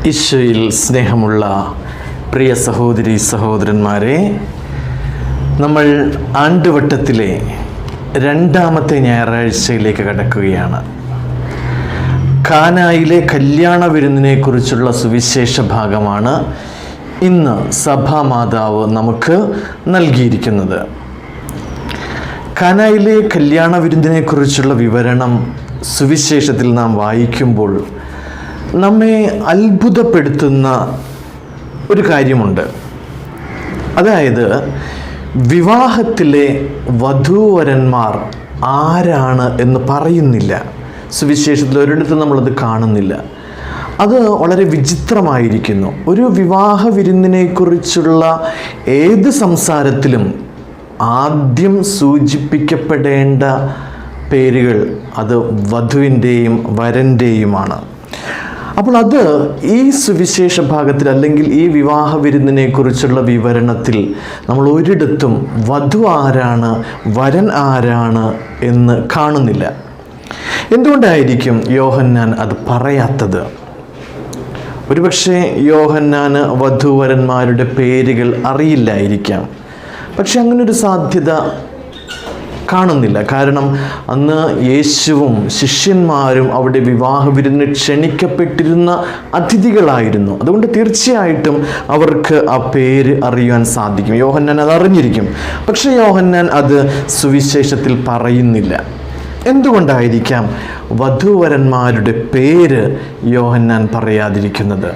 ഈശോയിൽ സ്നേഹമുള്ള പ്രിയ സഹോദരി സഹോദരന്മാരെ, നമ്മൾ ആണ്ടുവട്ടത്തിലെ രണ്ടാമത്തെ ഞായറാഴ്ചയിലേക്ക് കടക്കുകയാണ്. കാനായിലെ കല്യാണ വിരുന്നിനെ കുറിച്ചുള്ള സുവിശേഷ ഭാഗമാണ് ഇന്ന് സഭാമാതാവ് നമുക്ക് നൽകിയിരിക്കുന്നത്. കാനായിലെ കല്യാണ വിരുന്നിനെ കുറിച്ചുള്ള വിവരണം സുവിശേഷത്തിൽ നാം വായിക്കുമ്പോൾ നമ്മെ അത്ഭുതപ്പെടുത്തുന്ന ഒരു കാര്യമുണ്ട്. അതായത് വിവാഹത്തിലെ വധൂവരന്മാർ ആരാണ് എന്ന് പറയുന്നില്ല. സുവിശേഷത്തിൽ ഒരിടത്തും നമ്മളത് കാണുന്നില്ല. അത് വളരെ വിചിത്രമായിരിക്കുന്നു. ഒരു വിവാഹ വിരുന്നിനെക്കുറിച്ചുള്ള ഏത് സംസാരത്തിലും ആദ്യം സൂചിപ്പിക്കപ്പെടേണ്ട പേരുകൾ അത് വധുവിൻ്റെയും വരൻ്റെയുമാണ്. അപ്പോൾ അത് ഈ സുവിശേഷ ഭാഗത്തിൽ അല്ലെങ്കിൽ ഈ വിവാഹ വിരുന്നിനെ കുറിച്ചുള്ള വിവരണത്തിൽ നമ്മൾ ഒരിടത്തും വധു ആരാണ് വരൻ ആരാണ് എന്ന് കാണുന്നില്ല. എന്തുകൊണ്ടായിരിക്കും യോഹന്നാൻ അത് പറയാത്തത്? ഒരുപക്ഷെ യോഹന്നാന് വധൂവരന്മാരുടെ പേരുകൾ അറിയില്ലായിരിക്കാം. പക്ഷെ അങ്ങനൊരു സാധ്യത കാണുന്നില്ല. കാരണം അന്ന് യേശുവും ശിഷ്യന്മാരും അവിടെ വിവാഹ വിരുന്നിന് ക്ഷണിക്കപ്പെട്ടിരുന്ന അതിഥികളായിരുന്നു. അതുകൊണ്ട് തീർച്ചയായിട്ടും അവർക്ക് ആ പേര് അറിയാൻ സാധിക്കും. യോഹന്നാൻ അത് അറിഞ്ഞിരിക്കും. പക്ഷെ യോഹന്നാൻ അത് സുവിശേഷത്തിൽ പറയുന്നില്ല. എന്തുകൊണ്ടായിരിക്കാം വധൂവരന്മാരുടെ പേര് യോഹന്നാൻ പറയാതിരിക്കുന്നത്?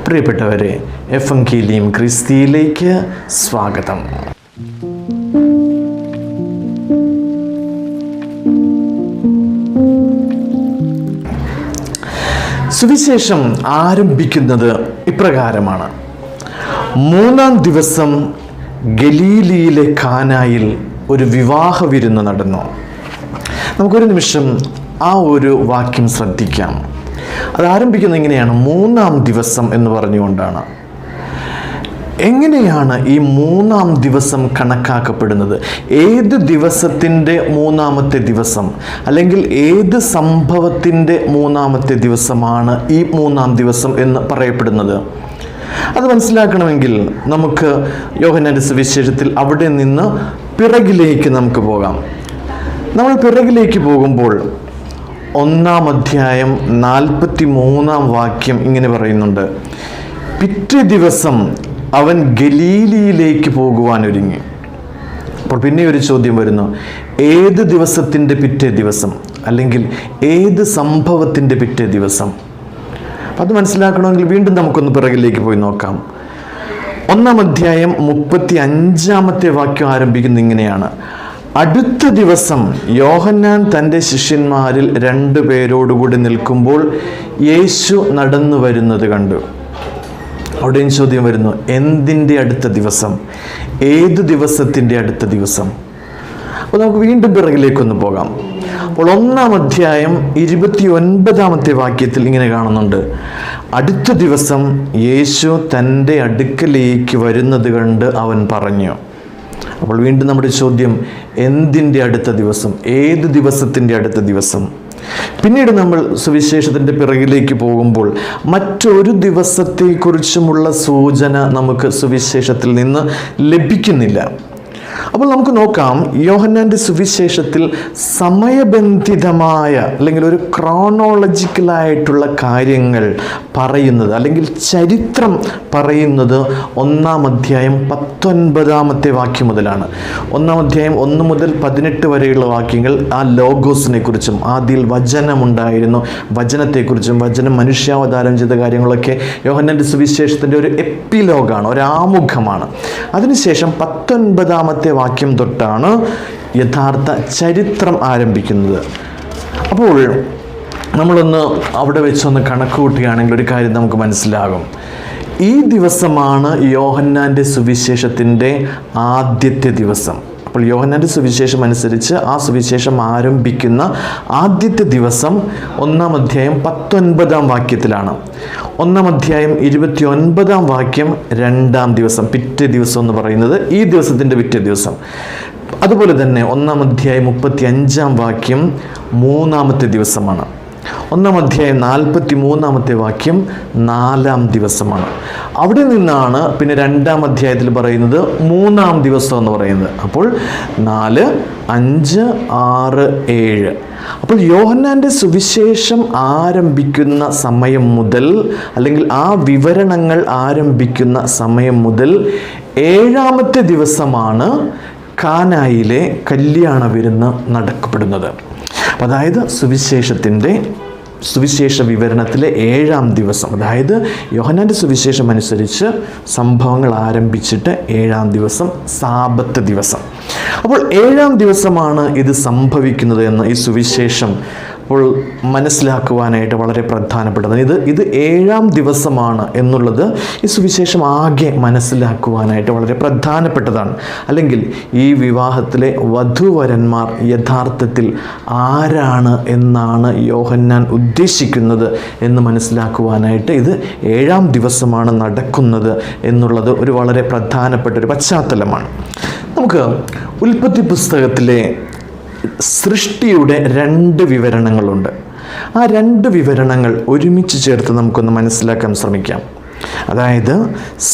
പ്രിയപ്പെട്ടവരെ, എവങ്കേലിയം ക്രിസ്തിയിലേക്ക് സ്വാഗതം. സുവിശേഷം ആരംഭിക്കുന്നത് ഇപ്രകാരമാണ്. 3-ാം ദിവസം ഗലീലിയിലെ കാനായിൽ ഒരു വിവാഹ വിരുന്ന് നടന്നു. നമുക്കൊരു നിമിഷം ആ ഒരു വാക്യം ശ്രദ്ധിക്കാം. അത് ആരംഭിക്കുന്നത് ഇങ്ങനെയാണ്, 3-ാം ദിവസം എന്ന് പറഞ്ഞുകൊണ്ടാണ്. എങ്ങനെയാണ് ഈ 3-ാം ദിവസം കണക്കാക്കപ്പെടുന്നത്? ഏത് ദിവസത്തിൻ്റെ 3-ാമത്തെ ദിവസം, അല്ലെങ്കിൽ ഏത് സംഭവത്തിൻ്റെ 3-ാമത്തെ ദിവസമാണ് ഈ 3-ാം ദിവസം എന്ന് പറയപ്പെടുന്നത്? അത് മനസ്സിലാക്കണമെങ്കിൽ നമുക്ക് യോഹന്നാന്റെ സുവിശേഷത്തിൽ അവിടെ നിന്ന് പിറകിലേക്ക് നമുക്ക് പോകാം. നമ്മൾ പിറകിലേക്ക് പോകുമ്പോൾ 1-ാം അധ്യായം 43-ാം വാക്യം ഇങ്ങനെ പറയുന്നുണ്ട്: പിറ്റേ ദിവസം അവൻ ഗലീലിയിലേക്ക് പോകുവാനൊരുങ്ങി. അപ്പോൾ പിന്നെ ഒരു ചോദ്യം വരുന്നു, ഏത് ദിവസത്തിൻ്റെ പിറ്റേ ദിവസം, അല്ലെങ്കിൽ ഏത് സംഭവത്തിൻ്റെ പിറ്റേ ദിവസം? അത് മനസ്സിലാക്കണമെങ്കിൽ വീണ്ടും നമുക്കൊന്ന് പിറകിലേക്ക് പോയി നോക്കാം. 1-ാം അധ്യായം 35-ാമത്തെ വാക്യം ആരംഭിക്കുന്നത് ഇങ്ങനെയാണ്: അടുത്ത ദിവസം യോഹന്നാൻ തൻ്റെ ശിഷ്യന്മാരിൽ 2 പേരോടുകൂടി നിൽക്കുമ്പോൾ യേശു നടന്നു വരുന്നത് കണ്ടു. അവിടെയും ചോദ്യം വരുന്നു, എന്തിൻ്റെ അടുത്ത ദിവസം? ഏത് ദിവസത്തിൻ്റെ അടുത്ത ദിവസം? അപ്പോൾ നമുക്ക് വീണ്ടും പിറകിലേക്കൊന്ന് പോകാം. അപ്പോൾ 1-ാം അധ്യായം 29-ാമത്തെ വാക്യത്തിൽ ഇങ്ങനെ കാണുന്നുണ്ട്: അടുത്ത ദിവസം യേശു തൻ്റെ അടുക്കലേക്ക് വരുന്നത് കണ്ട് അവൻ പറഞ്ഞു. അപ്പോൾ വീണ്ടും നമ്മുടെ ചോദ്യം, എന്തിൻ്റെ അടുത്ത ദിവസം? ഏത് ദിവസത്തിൻ്റെ അടുത്ത ദിവസം? പിന്നീട് നമ്മൾ സുവിശേഷത്തിൻ്റെ പിറകിലേക്ക് പോകുമ്പോൾ മറ്റൊരു ദിവസത്തെക്കുറിച്ചുമുള്ള സൂചന നമുക്ക് സുവിശേഷത്തിൽ നിന്ന് ലഭിക്കുന്നില്ല. അപ്പോൾ നമുക്ക് നോക്കാം, യോഹന്നാന്റെ സുവിശേഷത്തിൽ സമയബന്ധിതമായ അല്ലെങ്കിൽ ഒരു ക്രോണോളജിക്കലായിട്ടുള്ള കാര്യങ്ങൾ പറയുന്നത്, അല്ലെങ്കിൽ ചരിത്രം പറയുന്നത് 1-ാം അധ്യായം 19-ാമത്തെ വാക്യം മുതലാണ്. 1-ാം അധ്യായം 1 മുതൽ 18 വരെയുള്ള വാക്യങ്ങൾ ആ ലോഗോസിനെ കുറിച്ചും, ആദിയിൽ വചനമുണ്ടായിരുന്നു, വചനത്തെക്കുറിച്ചും, വചനം മനുഷ്യാവതാരം ചെയ്ത കാര്യങ്ങളൊക്കെ യോഹന്നാന്റെ സുവിശേഷത്തിൻ്റെ ഒരു എപ്പിലോഗാണ്, ഒരു ആമുഖമാണ്. അതിനുശേഷം 19-ാമത്തെ വാക്യം തൊട്ടാണ് യഥാർത്ഥ ചരിത്രം ആരംഭിക്കുന്നത്. അപ്പോൾ നമ്മളൊന്ന് അവിടെ വെച്ചൊന്ന് കണക്ക് കൂട്ടുകയാണെങ്കിൽ ഒരു കാര്യം നമുക്ക് മനസ്സിലാകും. ഈ ദിവസമാണ് യോഹന്നാന്റെ സുവിശേഷത്തിൻ്റെ ആദ്യത്തെ ദിവസം. അപ്പോൾ യോഹന്നാന്റെ സുവിശേഷം അനുസരിച്ച് ആ സുവിശേഷം ആരംഭിക്കുന്ന ആദ്യത്തെ ദിവസം 1-ാം അധ്യായം 19-ാം വാക്യത്തിലാണ്. 1-ാം അധ്യായം 29-ാം വാക്യം 2-ാം ദിവസം, പിറ്റേ ദിവസം എന്ന് പറയുന്നത് ഈ ദിവസത്തിൻ്റെ പിറ്റേ ദിവസം. അതുപോലെ തന്നെ 1-ാം അധ്യായം 35-ാം വാക്യം 3-ാമത്തെ ദിവസമാണ്. 1 അധ്യായം 43 വാക്യം 4-ാം ദിവസമാണ്. അവിടെ നിന്നാണ് പിന്നെ 2 അധ്യായത്തിൽ പറയുന്നത് 3-ാം ദിവസം എന്ന് പറയുന്നത്. അപ്പോൾ 4, 5, 6, 7. അപ്പോൾ യോഹന്നാൻ്റെ സുവിശേഷം ആരംഭിക്കുന്ന സമയം മുതൽ, അല്ലെങ്കിൽ ആ വിവരണങ്ങൾ ആരംഭിക്കുന്ന സമയം മുതൽ 7-ാമത്തെ ദിവസമാണ് കാനായിലെ കല്യാണ വിരുന്ന് നടക്കപ്പെടുന്നത്. അതായത് സുവിശേഷ വിവരണത്തിലെ 7-ാം ദിവസം, അതായത് യോഹന്നാൻ്റെ സുവിശേഷം അനുസരിച്ച് സംഭവങ്ങൾ ആരംഭിച്ചിട്ട് 7-ാം ദിവസം സാബത്ത് ദിവസം. അപ്പോൾ 7-ാം ദിവസമാണ് ഇത് സംഭവിക്കുന്നത് എന്ന് ഈ സുവിശേഷം അപ്പോൾ മനസ്സിലാക്കുവാനായിട്ട് വളരെ പ്രധാനപ്പെട്ടതാണ്. ഇത് 7-ാം ദിവസമാണ് എന്നുള്ളത് ഈ സുവിശേഷം ആകെ മനസ്സിലാക്കുവാനായിട്ട് വളരെ പ്രധാനപ്പെട്ടതാണ്. അല്ലെങ്കിൽ ഈ വിവാഹത്തിലെ വധൂവരന്മാർ യഥാർത്ഥത്തിൽ ആരാണ് എന്നാണ് യോഹന്നാൻ ഉദ്ദേശിക്കുന്നത് എന്ന് മനസ്സിലാക്കുവാനായിട്ട് ഇത് 7-ാം ദിവസമാണ് നടക്കുന്നത് എന്നുള്ളത് ഒരു വളരെ പ്രധാനപ്പെട്ട ഒരു പശ്ചാത്തലമാണ്. നമുക്ക് ഉൽപ്പത്തി പുസ്തകത്തിലെ സൃഷ്ടിയുടെ 2 വിവരണങ്ങളുണ്ട്. ആ 2 വിവരണങ്ങൾ ഒരുമിച്ച് ചേർത്ത് നമുക്കൊന്ന് മനസ്സിലാക്കാൻ ശ്രമിക്കാം. അതായത്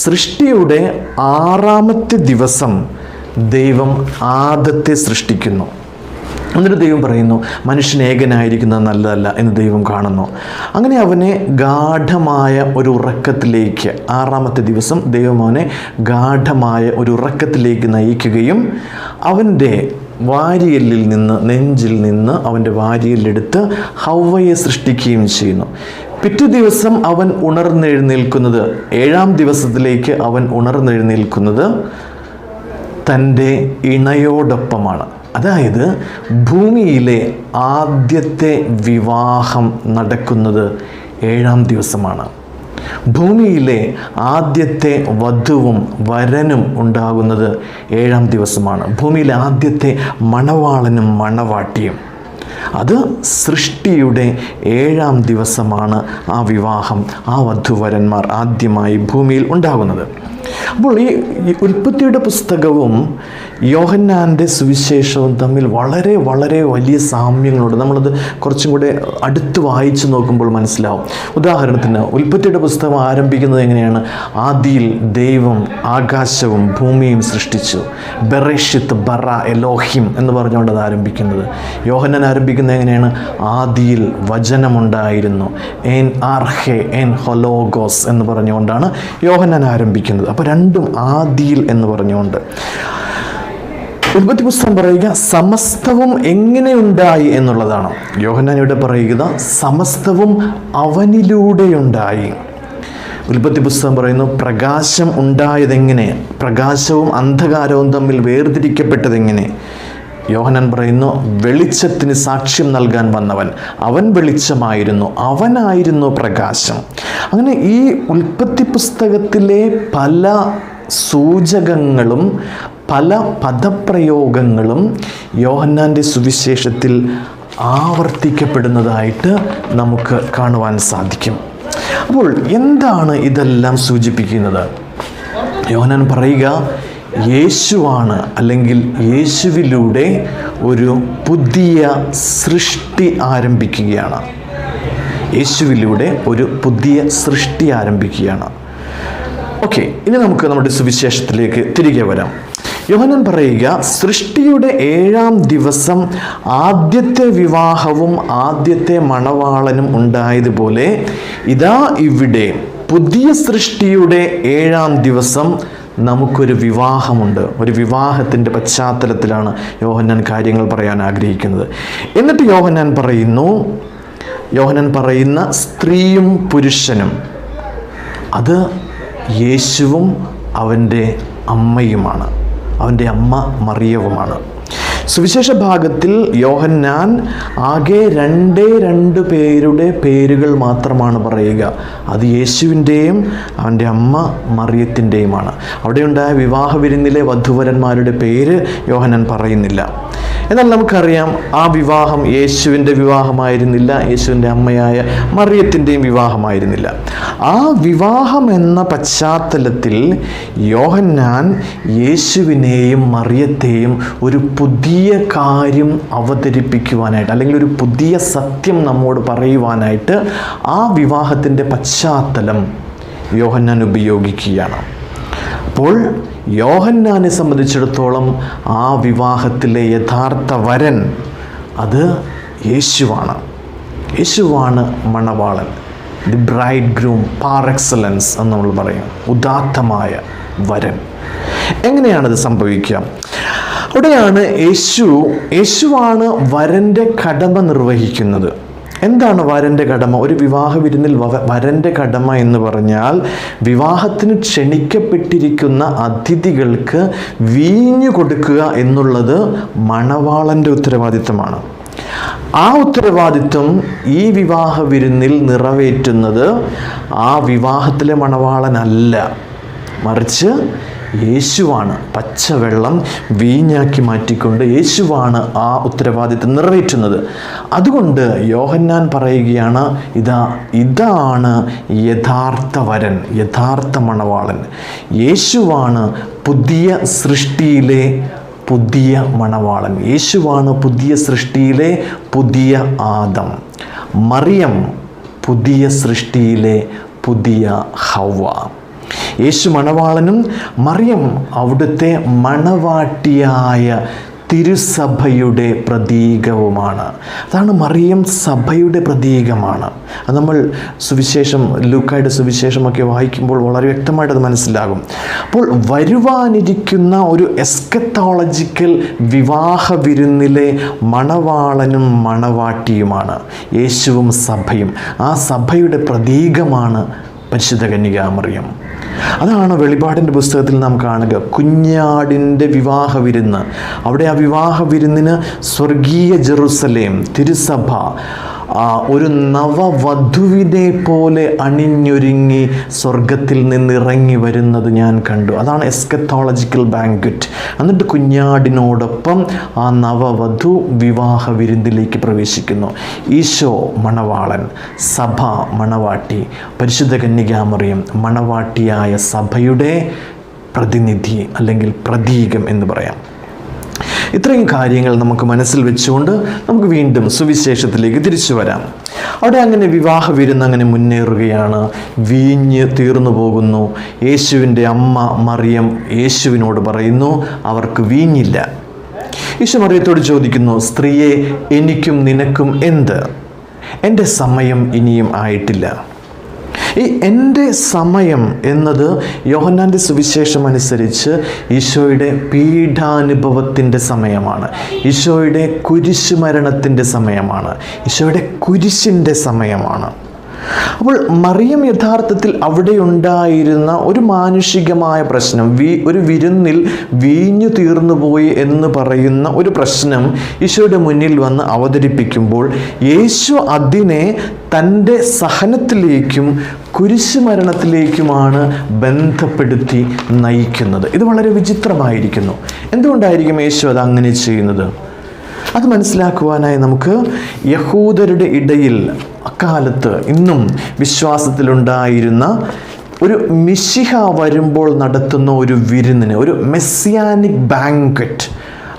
സൃഷ്ടിയുടെ 6-ാമത്തെ ദിവസം ദൈവം ആദത്തെ സൃഷ്ടിക്കുന്നു. എന്നിട്ട് ദൈവം പറയുന്നു, മനുഷ്യൻ ഏകനായിരിക്കുന്നത് നല്ലതല്ല എന്ന് ദൈവം കാണുന്നു. അങ്ങനെ അവനെ ഗാഢമായ ഒരു ഉറക്കത്തിലേക്ക്, 6-ാമത്തെ ദിവസം ദൈവം അവനെ ഗാഢമായ ഒരു ഉറക്കത്തിലേക്ക് നയിക്കുകയും അവൻ്റെ വാരിയലിൽ നിന്ന്, നെഞ്ചിൽ നിന്ന് അവൻ്റെ വാരിയലെടുത്ത് ഹവ്വയെ സൃഷ്ടിക്കുകയും ചെയ്യുന്നു. പിറ്റേ ദിവസം അവൻ ഉണർന്നെഴുന്നേൽക്കുന്നത്, 7-ാം ദിവസത്തിലേക്ക് അവൻ ഉണർന്നെഴുന്നേൽക്കുന്നത് തൻ്റെ ഇണയോടൊപ്പമാണ്. അതായത് ഭൂമിയിലെ ആദ്യത്തെ വിവാഹം നടക്കുന്നത് 7-ാം ദിവസമാണ്. ഭൂമിയിലെ ആദ്യത്തെ വധുവും വരനും ഉണ്ടാകുന്നത് 7-ാം ദിവസമാണ്. ഭൂമിയിലെ ആദ്യത്തെ മണവാളനും മണവാട്ടിയും, അത് സൃഷ്ടിയുടെ 7-ാം ദിവസമാണ് ആ വിവാഹം, ആ വധുവരന്മാർ ആദ്യമായി ഭൂമിയിൽ ഉണ്ടാകുന്നത്. അപ്പോൾ ഈ ഉൽപ്പത്തിയുടെ പുസ്തകവും യോഹന്നാൻ്റെ സുവിശേഷവും തമ്മിൽ വളരെ വളരെ വലിയ സാമ്യങ്ങളുണ്ട്. നമ്മളത് കുറച്ചും കൂടെ അടുത്ത് വായിച്ചു നോക്കുമ്പോൾ മനസ്സിലാവും. ഉദാഹരണത്തിന് ഉൽപ്പത്തിയുടെ പുസ്തകം ആരംഭിക്കുന്നത് എങ്ങനെയാണ്? ആദിയിൽ ദൈവം ആകാശവും ഭൂമിയും സൃഷ്ടിച്ചു. ബെറേഷിത്ത് ബറ എലോഹിം എന്ന് പറഞ്ഞുകൊണ്ട് അത് ആരംഭിക്കുന്നത്. യോഹന്നാൻ ആരംഭിക്കുന്നത് എങ്ങനെയാണ്? ആദിയിൽ വചനമുണ്ടായിരുന്നു, എൻ ആർഹെ എൻ ഹൊലോഗോസ് എന്ന് പറഞ്ഞുകൊണ്ടാണ് യോഹന്നാൻ ആരംഭിക്കുന്നത്. അപ്പോൾ രണ്ടും ആദിയിൽ എന്ന് പറഞ്ഞുകൊണ്ട്. ഉൽപ്പത്തി പുസ്തകം പറയുക സമസ്തവും എങ്ങനെ ഉണ്ടായി എന്നുള്ളതാണ്. യോഹന്നാൻ ഇവിടെ പറയുക സമസ്തവും അവനിലൂടെയുണ്ടായി. ഉൽപ്പത്തി പുസ്തകം പറയുന്നു പ്രകാശം ഉണ്ടായതെങ്ങനെ, പ്രകാശവും അന്ധകാരവും തമ്മിൽ വേർതിരിക്കപ്പെട്ടതെങ്ങനെ. യോഹന്നാൻ പറയുന്നു വെളിച്ചത്തിന് സാക്ഷ്യം നൽകാൻ വന്നവൻ, അവൻ വെളിച്ചമായിരുന്നു, അവനായിരുന്നു പ്രകാശം. അങ്ങനെ ഈ ഉൽപ്പത്തി പുസ്തകത്തിലെ പല സൂചകങ്ങളും പല പദപ്രയോഗങ്ങളും യോഹന്നാൻ്റെ സുവിശേഷത്തിൽ ആവർത്തിക്കപ്പെടുന്നതായിട്ട് നമുക്ക് കാണുവാൻ സാധിക്കും. അപ്പോൾ എന്താണ് ഇതെല്ലാം സൂചിപ്പിക്കുന്നത്? യോഹന്നാൻ പറയുക യേശുവാണ്, അല്ലെങ്കിൽ യേശുവിലൂടെ ഒരു പുതിയ സൃഷ്ടി ആരംഭിക്കുകയാണ്. യേശുവിലൂടെ ഒരു പുതിയ സൃഷ്ടി ആരംഭിക്കുകയാണ്. ഓക്കെ, ഇനി നമുക്ക് നമ്മുടെ സുവിശേഷത്തിലേക്ക് തിരികെ വരാം. യോഹന്നാൻ പറയുക സൃഷ്ടിയുടെ 7-ാം ദിവസം ആദ്യത്തെ വിവാഹവും ആദ്യത്തെ മണവാളനും ഉണ്ടായതുപോലെ ഇതാ ഇവിടെ പുതിയ സൃഷ്ടിയുടെ 7-ാം ദിവസം നമുക്കൊരു വിവാഹമുണ്ട്. ഒരു വിവാഹത്തിൻ്റെ പശ്ചാത്തലത്തിലാണ് യോഹന്നാൻ കാര്യങ്ങൾ പറയാൻ ആഗ്രഹിക്കുന്നത്. എന്നിട്ട് യോഹന്നാൻ പറയുന്ന സ്ത്രീയും പുരുഷനും അത് യേശുവും അവൻ്റെ അമ്മയുമാണ്, അവൻ്റെ അമ്മ മറിയവുമാണ്. സുവിശേഷ ഭാഗത്തിൽ യോഹന്നാൻ ആകെ 2 പേരുടെ പേരുകൾ മാത്രമാണ് പറയുക. അത് യേശുവിൻ്റെയും അവൻ്റെ അമ്മ മറിയത്തിൻ്റെയുമാണ്. അവിടെയുണ്ടായ വിവാഹ വിരുന്നിലെ വധുവരന്മാരുടെ പേര് യോഹന്നാൻ പറയുന്നില്ല. എന്നാൽ നമുക്കറിയാം ആ വിവാഹം യേശുവിൻ്റെ വിവാഹമായിരുന്നില്ല, യേശുവിൻ്റെ അമ്മയായ മറിയത്തിൻ്റെയും വിവാഹമായിരുന്നില്ല. ആ വിവാഹം എന്ന പശ്ചാത്തലത്തിൽ യോഹന്നാൻ യേശുവിനെയും മറിയത്തെയും ഒരു പുതിയ കാര്യം അവതരിപ്പിക്കുവാനായിട്ട്, അല്ലെങ്കിൽ ഒരു പുതിയ സത്യം നമ്മോട് പറയുവാനായിട്ട് ആ വിവാഹത്തിൻ്റെ പശ്ചാത്തലം യോഹന്നാൻ ഉപയോഗിക്കുകയാണ്. അപ്പോൾ യോഹന്നാനെ സംബന്ധിച്ചിടത്തോളം ആ വിവാഹത്തിലെ യഥാർത്ഥ വരൻ അത് യേശുവാണ്. യേശുവാണ് മണവാളൻ, the bridegroom par excellence എന്ന് നമ്മൾ പറയും, ഉദാത്തമായ വരൻ. എങ്ങനെയാണത് സംഭവിക്കുക? അവിടെയാണ് യേശുവാണ് വരൻ്റെ കടമ നിർവഹിക്കുന്നത്. എന്താണ് വരൻ്റെ കടമ? ഒരു വിവാഹ വിരുന്നിൽ വരൻ്റെ കടമ എന്ന് പറഞ്ഞാൽ വിവാഹത്തിന് ക്ഷണിക്കപ്പെട്ടിരിക്കുന്ന അതിഥികൾക്ക് വീഞ്ഞു കൊടുക്കുക എന്നുള്ളത് മണവാളൻ്റെ ഉത്തരവാദിത്തമാണ്. ആ ഉത്തരവാദിത്വം ഈ വിവാഹ വിരുന്നിൽ നിറവേറ്റുന്നത് ആ വിവാഹത്തിലെ മണവാളനല്ല, മറിച്ച് യേശുവാണ്. പച്ചവെള്ളം വീഞ്ഞാക്കി മാറ്റിക്കൊണ്ട് യേശുവാണ് ആ ഉത്തരവാദിത്വം നിറവേറ്റുന്നത്. അതുകൊണ്ട് യോഹന്നാൻ പറയുകയാണ്, ഇതാണ് യഥാർത്ഥ വരൻ, യഥാർത്ഥ മണവാളൻ. യേശുവാണ് പുതിയ സൃഷ്ടിയിലെ പുതിയ മണവാളൻ. യേശുവാണ് പുതിയ സൃഷ്ടിയിലെ പുതിയ ആദം. മറിയം പുതിയ സൃഷ്ടിയിലെ പുതിയ ഹവ്വ. യേശു മണവാളനും മറിയം അവിടുത്തെ മണവാട്ടിയായ തിരുസഭയുടെ പ്രതീകവുമാണ്. അതാണ് മറിയം സഭയുടെ പ്രതീകമാണ്. അത് നമ്മൾ സുവിശേഷം, ലൂക്കായുടെ സുവിശേഷമൊക്കെ വായിക്കുമ്പോൾ വളരെ വ്യക്തമായിട്ട് അത് മനസ്സിലാകും. അപ്പോൾ വരുവാനിരിക്കുന്ന ഒരു എസ്കത്തോളജിക്കൽ വിവാഹ വിരുന്നിലെ മണവാളനും മണവാട്ടിയുമാണ് യേശുവും സഭയും. ആ സഭയുടെ പ്രതീകമാണ് പരിശുദ്ധ കന്യകാമറിയം. അതാണ് വെളിപാടിൻ്റെ പുസ്തകത്തിൽ നാം കാണുക, കുഞ്ഞാടിൻ്റെ വിവാഹ വിരുന്ന്. അവിടെ ആ വിവാഹ വിരുന്നിന് സ്വർഗീയ ജെറുസലേം തിരുസഭ ഒരു നവവധുവിനെ പോലെ അണിഞ്ഞൊരുങ്ങി സ്വർഗത്തിൽ നിന്നിറങ്ങി വരുന്നത് ഞാൻ കണ്ടു. അതാണ് എസ്കത്തോളജിക്കൽ ബാങ്ക്വറ്റ്. എന്നിട്ട് കുഞ്ഞാടിനോടൊപ്പം ആ നവവധു വിവാഹ വിരുന്നിലേക്ക് പ്രവേശിക്കുന്നു. ഈശോ മണവാളൻ, സഭ മണവാട്ടി, പരിശുദ്ധ കന്യകാമറിയം മണവാട്ടിയായ സഭയുടെ പ്രതിനിധി അല്ലെങ്കിൽ പ്രതീകം എന്ന് പറയാം. ഇത്രയും കാര്യങ്ങൾ നമുക്ക് മനസ്സിൽ വെച്ചുകൊണ്ട് നമുക്ക് വീണ്ടും സുവിശേഷത്തിലേക്ക് തിരിച്ചു വരാം. അവിടെ അങ്ങനെ വിവാഹ വിരുന്ന് അങ്ങനെ മുന്നേറുകയാണ്. വീഞ്ഞ് തീർന്നു പോകുന്നു. യേശുവിൻ്റെ അമ്മ മറിയം യേശുവിനോട് പറയുന്നു അവർക്ക് വീഞ്ഞില്ല. യേശു മറിയത്തോട് ചോദിക്കുന്നു, സ്ത്രീയെ, എനിക്കും നിനക്കും എന്ത്? എൻ്റെ സമയം ഇനിയും ആയിട്ടില്ല. ഈ എൻ്റെ സമയം എന്നത് യോഹന്നാൻ്റെ സുവിശേഷം അനുസരിച്ച് ഈശോയുടെ പീഡാനുഭവത്തിൻ്റെ സമയമാണ്, ഈശോയുടെ കുരിശ് മരണത്തിൻ്റെ സമയമാണ്, ഈശോയുടെ കുരിശിൻ്റെ സമയമാണ്. അപ്പോൾ മറിയം യഥാർത്ഥത്തിൽ അവിടെ ഉണ്ടായിരുന്ന ഒരു മാനുഷികമായ പ്രശ്നം, ഒരു വിരുന്നിൽ വീഞ്ഞു തീർന്നുപോയി എന്ന് പറയുന്ന ഒരു പ്രശ്നം ഈശോയുടെ മുന്നിൽ വന്ന് അവതരിപ്പിക്കുമ്പോൾ യേശു അതിനെ തൻ്റെ സഹനത്തിലേക്കും കുരിശ് മരണത്തിലേക്കുമാണ് ബന്ധപ്പെടുത്തി നയിക്കുന്നത്. ഇത് വളരെ വിചിത്രമായിരിക്കുന്നു. എന്തുകൊണ്ടായിരിക്കും യേശു അത് അങ്ങനെ ചെയ്യുന്നത്? അത് മനസ്സിലാക്കുവാനായി നമുക്ക് യഹൂദരുടെ ഇടയിൽ അക്കാലത്ത് ഇന്നും വിശ്വാസത്തിലുണ്ടായിരുന്ന ഒരു മിശിഹ വരുമ്പോൾ നടത്തുന്ന ഒരു വിരുന്നിന്, ഒരു മെസ്സിയാനിക് ബാങ്ക്വറ്റ്,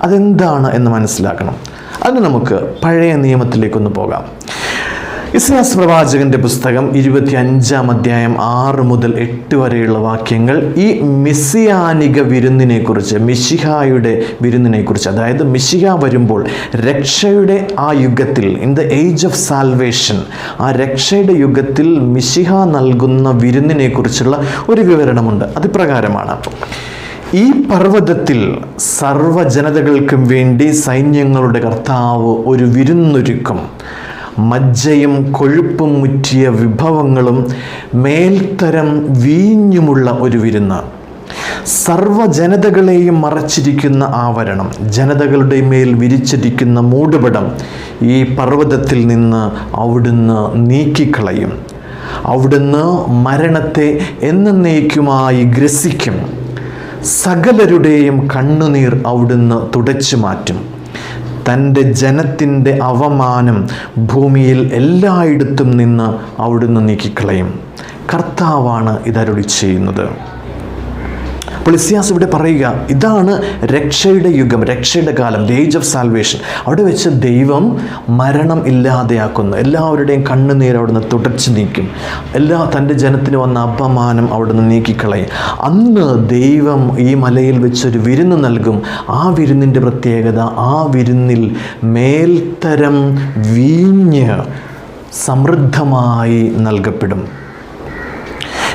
അതെന്താണ് എന്ന് മനസ്സിലാക്കണം. അതിന് നമുക്ക് പഴയ നിയമത്തിലേക്കൊന്ന് പോകാം. ഇസ്രായേൽ പ്രവാചകന്റെ പുസ്തകം 25-ാം അധ്യായം 6 മുതൽ 8 വരെയുള്ള വാക്യങ്ങൾ ഈ മെസ്സിയാനിക വിരുന്നിനെക്കുറിച്ച്, മിശിഹായുടെ വിരുന്നിനെക്കുറിച്ച്, അതായത് മിശിഹ വരുമ്പോൾ രക്ഷയുടെ ആ യുഗത്തിൽ, in the age of salvation, ആ രക്ഷയുടെ യുഗത്തിൽ മിശിഹ നൽകുന്ന വിരുന്നിനെക്കുറിച്ചുള്ള ഒരു വിവരണമുണ്ട്. അതിപ്രകാരമാണ്: ഈ പർവ്വതത്തിൽ സർവ്വജനതകൾക്കും വേണ്ടി സൈന്യങ്ങളുടെ കർത്താവ് ഒരു വിരുന്നൊരുക്കും. മജ്ജയും കൊഴുപ്പും മുറ്റിയ വിഭവങ്ങളും മേൽത്തരം വീഞ്ഞുമുള്ള ഒരു വിരുന്ന്. സർവ്വജനതകളെയും മറച്ചിരിക്കുന്ന ആവരണം, ജനതകളുടെ മേൽ വിരിച്ചിരിക്കുന്ന മൂടുപടം ഈ പർവ്വതത്തിൽ നിന്ന് അവിടുന്ന് നീക്കിക്കളയും. അവിടുന്ന് മരണത്തെ എന്നേക്കുമായി ഗ്രസിക്കും. സകലരുടെയും കണ്ണുനീർ അവിടുന്ന് തുടച്ചു മാറ്റും. തൻ്റെ ജനത്തിൻ്റെ അവമാനം ഭൂമിയിൽ എല്ലായിടത്തും നിന്ന് അവിടുന്ന് നീക്കിക്കളയും. കർത്താവാണ് ഇതരുളി ചെയ്യുന്നത്. അപ്പോൾ ഇസ്യാസ് ഇവിടെ പറയുക, ഇതാണ് രക്ഷയുടെ യുഗം, രക്ഷയുടെ കാലം, ദി ഏജ് ഓഫ് സാൽവേഷൻ. അവിടെ വെച്ച് ദൈവം മരണം ഇല്ലാതെയാക്കുന്നു. എല്ലാവരുടെയും കണ്ണുനീർ അവിടുന്ന് തുടച്ചു നീക്കും. തൻ്റെ ജനത്തിന് വന്ന അപമാനം അവിടുന്ന് നീക്കിക്കളയും. അന്ന് ദൈവം ഈ മലയിൽ വെച്ചൊരു വിരുന്ന് നൽകും. ആ വിരുന്നിൻ്റെ പ്രത്യേകത, ആ വിരുന്നിൽ മേൽത്തരം വീഞ്ഞ് സമൃദ്ധമായി നൽകപ്പെടും.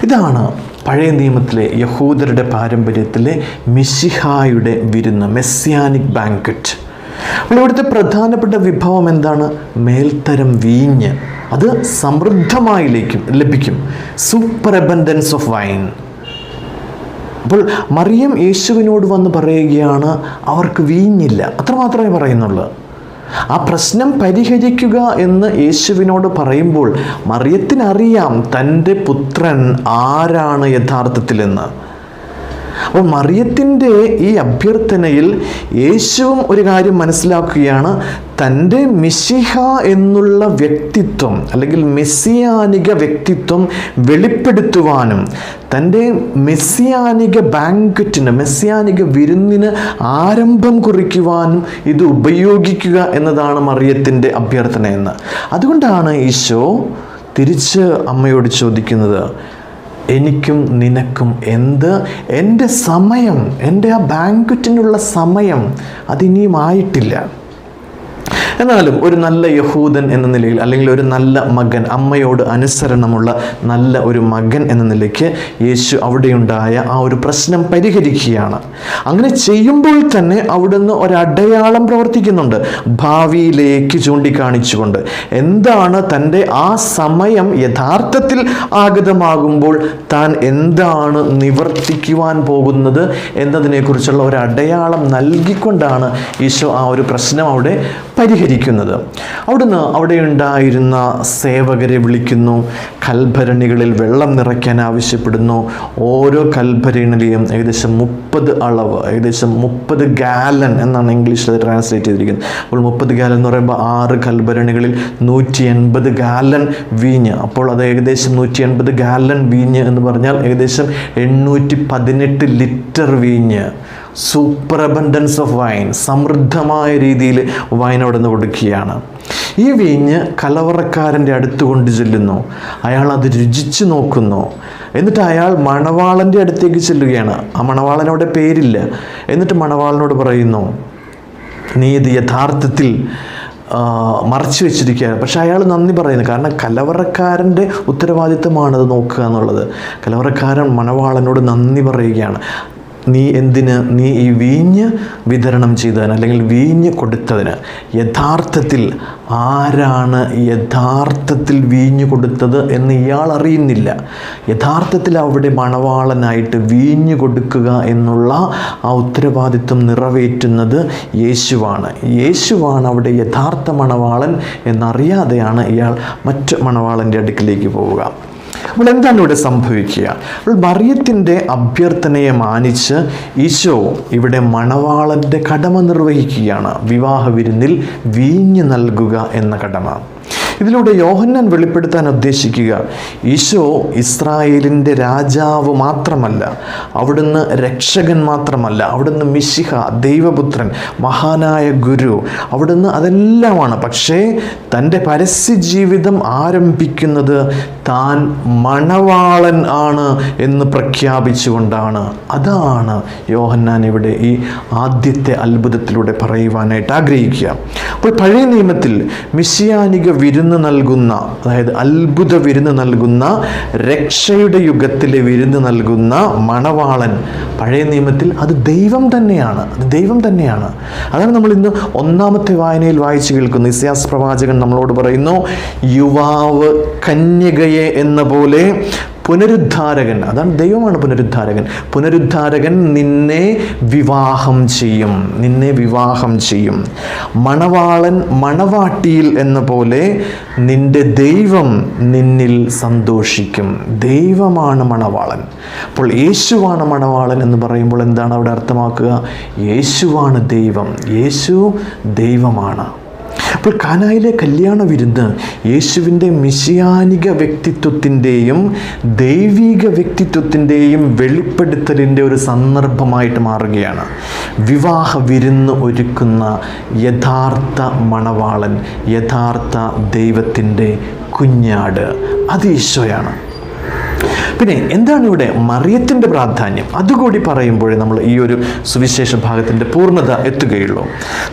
ഇതാണ് പഴയ നിയമത്തിലെ യഹൂദരുടെ പാരമ്പര്യത്തിലെ മിശിഹായുടെ വിരുന്ന്, മെസ്സിയാനിക് ബാങ്കറ്റ്. അപ്പോൾ ഇവിടുത്തെ പ്രധാനപ്പെട്ട വിഭവം എന്താണ്? മേൽത്തരം വീഞ്ഞ്. അത് സമൃദ്ധമായി ലഭിക്കും. Super abundance of wine. അപ്പോൾ മറിയം യേശുവിനോട് വന്ന് പറയുകയാണ്, അവർക്ക് വീഞ്ഞില്ല. അത്രമാത്രമേ പറയുന്നുള്ളൂ. ആ പ്രശ്നം പരിഹരിക്കുക എന്ന് യേശുവിനോട് പറയുമ്പോൾ മറിയത്തിനറിയാം തൻ്റെ പുത്രൻ ആരാണ് യഥാർത്ഥത്തിലെന്ന്. അപ്പോൾ മറിയത്തിൻ്റെ ഈ അഭ്യർത്ഥനയിൽ യേശുവും ഒരു കാര്യം മനസ്സിലാക്കുകയാണ്, തൻ്റെ മിശിഹ എന്നുള്ള വ്യക്തിത്വം അല്ലെങ്കിൽ മെസ്സിയാനിക വ്യക്തിത്വം വെളിപ്പെടുത്തുവാനും തൻ്റെ മെസ്സിയാനിക ബാങ്കറ്റിന്, മെസ്സിയാനിക വിരുന്നിന് ആരംഭം കുറിക്കുവാനും ഇത് ഉപയോഗിക്കുക എന്നതാണ് മറിയത്തിൻ്റെ അഭ്യർത്ഥന എന്ന്. അതുകൊണ്ടാണ് ഈശോ തിരിച്ച് അമ്മയോട് ചോദിക്കുന്നത്, എനിക്കും നിനക്കും എന്ത്? എൻ്റെ സമയം, എൻ്റെ ആ ബാങ്ക്വറ്റിനുള്ള സമയം അതിനിയും ആയിട്ടില്ല. എന്നാലും ഒരു നല്ല യഹൂദൻ എന്ന നിലയിൽ, അല്ലെങ്കിൽ ഒരു നല്ല മകൻ, അമ്മയോട് അനുസരണമുള്ള നല്ല ഒരു മകൻ എന്ന നിലയ്ക്ക് യേശു അവിടെയുണ്ടായ ആ ഒരു പ്രശ്നം പരിഹരിക്കുകയാണ്. അങ്ങനെ ചെയ്യുമ്പോൾ തന്നെ അവിടുന്ന് ഒരടയാളം പ്രവർത്തിക്കുന്നുണ്ട്, ഭാവിയിലേക്ക് ചൂണ്ടിക്കാണിച്ചുകൊണ്ട്. എന്താണ് തൻ്റെ ആ സമയം യഥാർത്ഥത്തിൽ ആഗതമാകുമ്പോൾ താൻ എന്താണ് നിവർത്തിക്കുവാൻ പോകുന്നത് എന്നതിനെക്കുറിച്ചുള്ള ഒരു അടയാളം നൽകിക്കൊണ്ടാണ് ഈശോ ആ ഒരു പ്രശ്നം അവിടെ പരിഹരിക്കുന്നത്. അവിടുന്ന് അവിടെ ഉണ്ടായിരുന്ന സേവകരെ വിളിക്കുന്നു, കൽഭരണികളിൽ വെള്ളം നിറയ്ക്കാൻ ആവശ്യപ്പെടുന്നു. ഓരോ കൽഭരണിയിലും ഏകദേശം 30 അളവ്, ഏകദേശം 30 ഗാലൻ എന്നാണ് ഇംഗ്ലീഷിൽ ട്രാൻസ്ലേറ്റ് ചെയ്തിരിക്കുന്നത്. അപ്പോൾ 30 ഗാലൻ എന്ന് പറയുമ്പോൾ 6 കൽഭരണികളിൽ 180 ഗാലൻ വീഞ്ഞ്. അപ്പോൾ അത് ഏകദേശം 180 ഗാലൻ വീഞ്ഞ് എന്ന് പറഞ്ഞാൽ ഏകദേശം 818 ലിറ്റർ വീഞ്ഞ്. സൂപ്പർ അബൻഡൻസ് ഓഫ് വൈൻ, സമൃദ്ധമായ രീതിയിൽ വൈൻ അവിടെ നിന്ന് കൊടുക്കുകയാണ്. ഈ വീഞ്ഞ് കലവറക്കാരൻ്റെ അടുത്ത് കൊണ്ട് ചെല്ലുന്നു. അയാൾ അത് രുചിച്ച് നോക്കുന്നു. എന്നിട്ട് അയാൾ മണവാളൻ്റെ അടുത്തേക്ക് ചെല്ലുകയാണ്. ആ മണവാളനോടെ പേരില്ല. എന്നിട്ട് മണവാളനോട് പറയുന്നു, നീ ഇത് യഥാർത്ഥത്തിൽ മറച്ചു വെച്ചിരിക്കുകയാണ്. പക്ഷെ അയാൾ നന്ദി പറയുന്നു. കാരണം കലവറക്കാരൻ്റെ ഉത്തരവാദിത്തമാണത് നോക്കുക എന്നുള്ളത്. കലവറക്കാരൻ മണവാളനോട് നന്ദി പറയുകയാണ്. നീ ഈ വീഞ്ഞ് വിതരണം ചെയ്തതിന്, അല്ലെങ്കിൽ വീഞ്ഞ് കൊടുത്തതിന് യഥാർത്ഥത്തിൽ ആരാണ് യഥാർത്ഥത്തിൽ വീഞ്ഞു കൊടുത്തത് എന്ന് ഇയാൾ അറിയുന്നില്ല. യഥാർത്ഥത്തിൽ അവിടെ മണവാളനായിട്ട് വീഞ്ഞു കൊടുക്കുക എന്നുള്ള ആ ഉത്തരവാദിത്വം നിറവേറ്റുന്നത് യേശുവാണ് അവിടെ യഥാർത്ഥ മണവാളൻ എന്നറിയാതെയാണ് ഇയാൾ മറ്റ് മണവാളൻ്റെ അടുക്കിലേക്ക് പോവുക. അപ്പോൾ എന്താണ് ഇവിടെ സംഭവിക്കുക? അപ്പോൾ മറിയത്തിൻ്റെ അഭ്യർത്ഥനയെ മാനിച്ച് ഈശോ ഇവിടെ മണവാളൻ്റെ കടമ നിർവഹിക്കുകയാണ്. വിവാഹ വിരുന്നിൽ വീഞ്ഞ് നൽകുക എന്ന കടമ. ഇതിലൂടെ യോഹന്നാൻ വെളിപ്പെടുത്താൻ ഉദ്ദേശിക്കുക, ഈശോ ഇസ്രായേലിൻ്റെ രാജാവ് മാത്രമല്ല, അവിടുന്ന് രക്ഷകൻ മാത്രമല്ല, അവിടുന്ന് മിശിഹ, ദൈവപുത്രൻ, മഹാനായ ഗുരു, അവിടുന്ന് അതെല്ലാമാണ്. പക്ഷേ തൻ്റെ പരസ്യ ജീവിതം ആരംഭിക്കുന്നത് താൻ മണവാളൻ ആണ് എന്ന് പ്രഖ്യാപിച്ചുകൊണ്ടാണ്. അതാണ് യോഹന്നാൻ ഇവിടെ ഈ ആദ്യത്തെ അത്ഭുതത്തിലൂടെ പറയുവാനായിട്ട് ആഗ്രഹിക്കുക. അപ്പോൾ പഴയ നിയമത്തിൽ മിശിയാനിക വിരുന്ന് നൽകുന്ന, അതായത് അത്ഭുത വിരുന്ന് നൽകുന്ന, രക്ഷയുടെ യുഗത്തിലെ വിരുന്ന് നൽകുന്ന മണവാളൻ പഴയ നിയമത്തിൽ അത് ദൈവം തന്നെയാണ്. അതാണ് നമ്മൾ ഇന്ന് ഒന്നാമത്തെ വായനയിൽ വായിച്ചു കേൾക്കുന്നു. ഇസ്യാസ് പ്രവാചകൻ നമ്മളോട് പറയുന്നു, യുവാവ് കന്യകയെ എന്ന പോലെ പുനരുദ്ധാരകൻ, അതാണ് ദൈവമാണ് പുനരുദ്ധാരകൻ. പുനരുദ്ധാരകൻ നിന്നെ വിവാഹം ചെയ്യും, നിന്നെ വിവാഹം ചെയ്യും. മണവാളൻ മണവാട്ടിയിൽ എന്ന പോലെ നിന്റെ ദൈവം നിന്നിൽ സന്തോഷിക്കും. ദൈവമാണ് മണവാളൻ. അപ്പോൾ യേശുവാണ് മണവാളൻ എന്ന് പറയുമ്പോൾ എന്താണ് അവിടെ അർത്ഥമാക്കുക? യേശുവാണ് ദൈവം, യേശു ദൈവമാണ്. അപ്പോൾ കാനായിലെ കല്യാണ വിരുന്ന് യേശുവിൻ്റെ മിശിയാനിക വ്യക്തിത്വത്തിൻ്റെയും ദൈവിക വ്യക്തിത്വത്തിൻ്റെയും വെളിപ്പെടുത്തലിൻ്റെ ഒരു സന്ദർഭമായിട്ട് മാറുകയാണ്. വിവാഹ വിരുന്ന് ഒരുക്കുന്ന യഥാർത്ഥ മണവാളൻ, യഥാർത്ഥ ദൈവത്തിൻ്റെ കുഞ്ഞാട്, അത് ഈശോയാണ്. പിന്നെ എന്താണ് ഇവിടെ മറിയത്തിൻ്റെ പ്രാധാന്യം? അതുകൂടി പറയുമ്പോഴേ നമ്മൾ ഈ ഒരു സുവിശേഷ ഭാഗത്തിൻ്റെ പൂർണ്ണത എത്തുകയുള്ളൂ.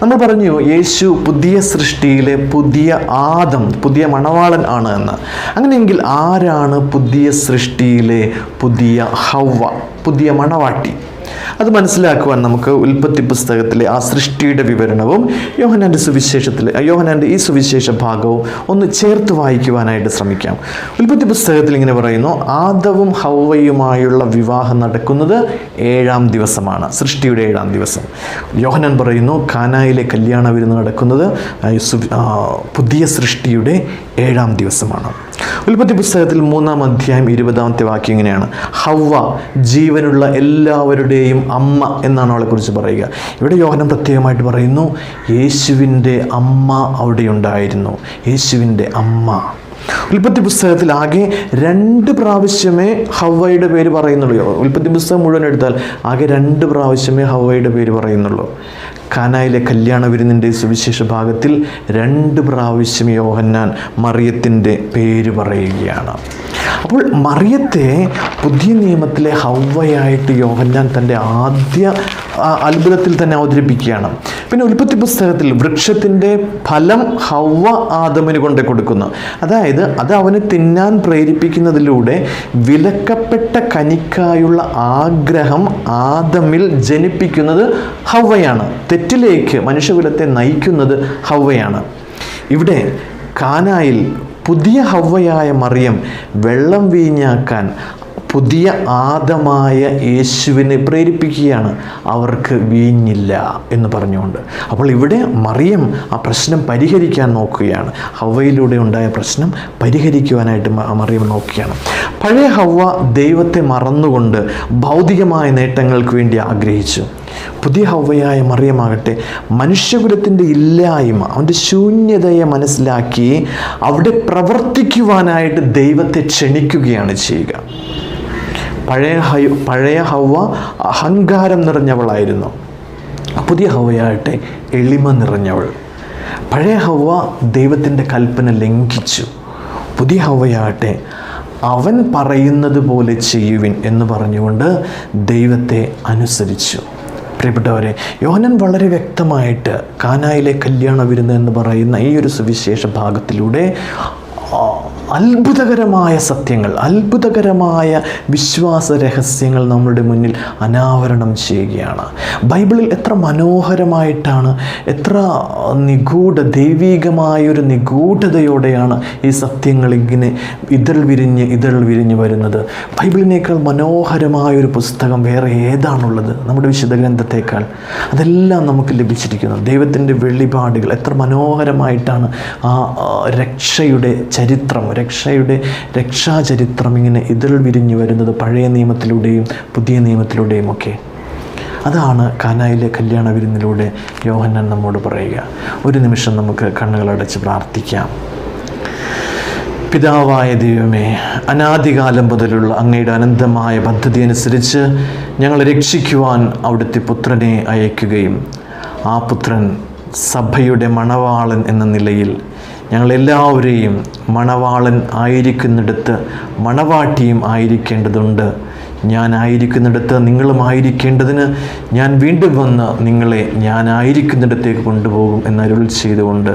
നമ്മൾ പറഞ്ഞു യേശു പുതിയ സൃഷ്ടിയിലെ പുതിയ ആദം, പുതിയ മണവാളൻ ആണ് എന്ന്. അങ്ങനെയെങ്കിൽ ആരാണ് പുതിയ സൃഷ്ടിയിലെ പുതിയ ഹവ്വ, പുതിയ മണവാട്ടി? അത് മനസ്സിലാക്കുവാൻ നമുക്ക് ഉൽപ്പത്തി പുസ്തകത്തിലെ ആ സൃഷ്ടിയുടെ വിവരണവും യോഹന്നാൻ്റെ ഈ സുവിശേഷ ഭാഗവും ഒന്ന് ചേർത്ത് വായിക്കുവാനായിട്ട് ശ്രമിക്കാം. ഉൽപ്പത്തി പുസ്തകത്തിൽ ഇങ്ങനെ പറയുന്നു, ആദവും ഹവ്വയുമായുള്ള വിവാഹം നടക്കുന്നത് 7-ാം ദിവസമാണ്, സൃഷ്ടിയുടെ 7-ാം ദിവസം. യോഹന്നാൻ പറയുന്നു കാനായിലെ കല്യാണ വിരുന്ന് നടക്കുന്നത് പുതിയ സൃഷ്ടിയുടെ 7-ാം ദിവസമാണ്. ഉൽപ്പത്തി പുസ്തകത്തിൽ 3-ാം അധ്യായം 20-ാമത്തെ വാക്യം ഇങ്ങനെയാണ്, ഹവ്വ ജീവനുള്ള എല്ലാവരുടെയും അമ്മ എന്നാണ് അവളെക്കുറിച്ച് പറയുക. ഇവിടെ യോഹന്നാൻ പ്രത്യേകമായിട്ട് പറയുന്നു യേശുവിൻ്റെ അമ്മ അവിടെ ഉണ്ടായിരുന്നു, യേശുവിൻ്റെ അമ്മ. ഉൽപ്പത്തി പുസ്തകത്തിൽ ആകെ 2 പ്രാവശ്യമേ ഹവ്വയുടെ പേര് പറയുന്നുള്ളൂ. ഉൽപ്പത്തി പുസ്തകം മുഴുവൻ എടുത്താൽ ആകെ 2 പ്രാവശ്യമേ ഹവ്വയുടെ പേര് പറയുന്നുള്ളൂ. കാനായിലെ കല്യാണ വിരുന്നിൻ്റെ സുവിശേഷ ഭാഗത്തിൽ 2 പ്രാവശ്യം യോഹന്നാൻ മറിയത്തിൻ്റെ പേര് പറയുകയാണ്. അപ്പോൾ മറിയത്തെ പുതിയ നിയമത്തിലെ ഹവ്വയായിട്ട് യോഹന്നാൻ തൻ്റെ ആദ്യ അത്ഭുതത്തിൽ തന്നെ അവതരിപ്പിക്കുകയാണ്. പിന്നെ ഉൽപ്പത്തി പുസ്തകത്തിൽ വൃക്ഷത്തിൻ്റെ ഫലം ഹവ്വ ആദമിന് കൊണ്ട് കൊടുക്കുന്നു. അതായത് അത് അവന് തിന്നാൻ പ്രേരിപ്പിക്കുന്നതിലൂടെ വിലക്കപ്പെട്ട കനിക്കായുള്ള ആഗ്രഹം ആദമിൽ ജനിപ്പിക്കുന്നത് ഹവ്വയാണ്. തെറ്റിലേക്ക് മനുഷ്യകുലത്തെ നയിക്കുന്നത് ഹവ്വയാണ്. ഇവിടെ കാനായിൽ പുതിയ ഹവ്വയായ മറിയം വെള്ളം വീഞ്ഞാക്കാൻ പുതിയ ആദമായ യേശുവിനെ പ്രേരിപ്പിക്കുകയാണ്, അവർക്ക് വീഞ്ഞില്ല എന്ന് പറഞ്ഞുകൊണ്ട്. അപ്പോൾ ഇവിടെ മറിയം ആ പ്രശ്നം പരിഹരിക്കാൻ നോക്കുകയാണ്. ഹവ്വയിലൂടെ ഉണ്ടായ പ്രശ്നം പരിഹരിക്കുവാനായിട്ട് മറിയം നോക്കുകയാണ്. പഴയ ഹവ്വ ദൈവത്തെ മറന്നുകൊണ്ട് ഭൗതികമായ നേട്ടങ്ങൾക്ക് വേണ്ടി ആഗ്രഹിച്ചു. പുതിയ ഹവ്വയായ മറിയമാകട്ടെ മനുഷ്യകുലത്തിൻ്റെ ഇല്ലായ്മ, അവൻ്റെ ശൂന്യതയെ മനസ്സിലാക്കി അവിടെ പ്രവർത്തിക്കുവാനായിട്ട് ദൈവത്തെ ക്ഷണിക്കുകയാണ് ചെയ്യുക. പഴയ ഹവ്വ അഹങ്കാരം നിറഞ്ഞവളായിരുന്നു, പുതിയ ഹവ്വയാകട്ടെ എളിമ നിറഞ്ഞവൾ. പഴയ ഹവ്വ ദൈവത്തിൻ്റെ കൽപ്പന ലംഘിച്ചു, പുതിയ ഹവ്വയാകട്ടെ അവൻ പറയുന്നത് പോലെ ചെയ്യുവിൻ എന്ന് പറഞ്ഞുകൊണ്ട് ദൈവത്തെ അനുസരിച്ചു. പ്രിയപ്പെട്ടവരെ, യോഹന്നാൻ വളരെ വ്യക്തമായിട്ട് കാനായിലെ കല്യാണ വിരുന്ന് എന്ന് പറയുന്ന ഈ ഒരു സുവിശേഷ ഭാഗത്തിലൂടെ അത്ഭുതകരമായ സത്യങ്ങൾ, അത്ഭുതകരമായ വിശ്വാസ രഹസ്യങ്ങൾ നമ്മളുടെ മുന്നിൽ അനാവരണം ചെയ്യുകയാണ്. ബൈബിളിൽ എത്ര മനോഹരമായിട്ടാണ്, എത്ര ദൈവീകമായൊരു നിഗൂഢതയോടെയാണ് ഈ സത്യങ്ങൾ ഇങ്ങനെ ഇതൾ വിരിഞ്ഞ് വരുന്നത്. ബൈബിളിനേക്കാൾ മനോഹരമായൊരു പുസ്തകം വേറെ ഏതാണുള്ളത് നമ്മുടെ വിശുദ്ധ ഗ്രന്ഥത്തേക്കാൾ? അതെല്ലാം നമുക്ക് ലഭിച്ചിരിക്കുന്നു. ദൈവത്തിൻ്റെ വെളിപാടുകൾ എത്ര മനോഹരമായിട്ടാണ് ആ രക്ഷയുടെ ചരിത്രം, രക്ഷാചരിത്രം ഇങ്ങനെ ഇതൾ വിരിഞ്ഞു വരുന്നത് പഴയ നിയമത്തിലൂടെയും പുതിയ നിയമത്തിലൂടെയും ഒക്കെ. അതാണ് കാനായിലെ കല്യാണ വിരുന്നിലൂടെ യോഹന്നാൻ നമ്മോട് പറയുക. ഒരു നിമിഷം നമുക്ക് കണ്ണുകളടച്ച് പ്രാർത്ഥിക്കാം. പിതാവായ ദൈവമേ, അനാദികാലം മുതലുള്ള അങ്ങയുടെ അനന്തമായ പദ്ധതി അനുസരിച്ച് ഞങ്ങളെ രക്ഷിക്കുവാൻ അവിടുത്തെ പുത്രനെ അയക്കുകയും ആ പുത്രൻ സഭയുടെ മണവാളൻ എന്ന നിലയിൽ ഞങ്ങളെല്ലാവരെയും മണവാളൻ ആയിരിക്കുന്നിടത്ത് മണവാട്ടിയും ആയിരിക്കേണ്ടതുണ്ട്. ഞാനായിരിക്കുന്നിടത്ത് നിങ്ങളും ആയിരിക്കേണ്ടതിന് ഞാൻ വീണ്ടും വന്ന് നിങ്ങളെ ഞാനായിരിക്കുന്നിടത്തേക്ക് കൊണ്ടുപോകും എന്നരുൾ ചെയ്തുകൊണ്ട്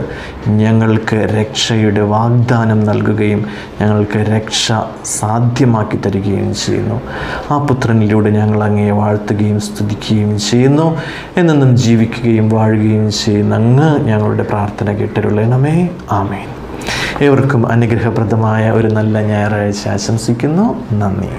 ഞങ്ങൾക്ക് രക്ഷയുടെ വാഗ്ദാനം നൽകുകയും ഞങ്ങൾക്ക് രക്ഷ സാധ്യമാക്കി തരികയും ചെയ്യുന്നു. ആ പുത്രനിലൂടെ ഞങ്ങൾ അങ്ങയെ വാഴ്ത്തുകയും സ്തുതിക്കുകയും ചെയ്യുന്നു. എന്നെന്നും ജീവിക്കുകയും വാഴുകയും ചെയ്യുന്ന അങ്ങ് ഞങ്ങളുടെ പ്രാർത്ഥന കേട്ടരുളണമേ. ആമേൻ. ഏവർക്കും അനുഗ്രഹപ്രദമായ ഒരു നല്ല ഞായറാഴ്ച ആശംസിക്കുന്നു. നന്ദി.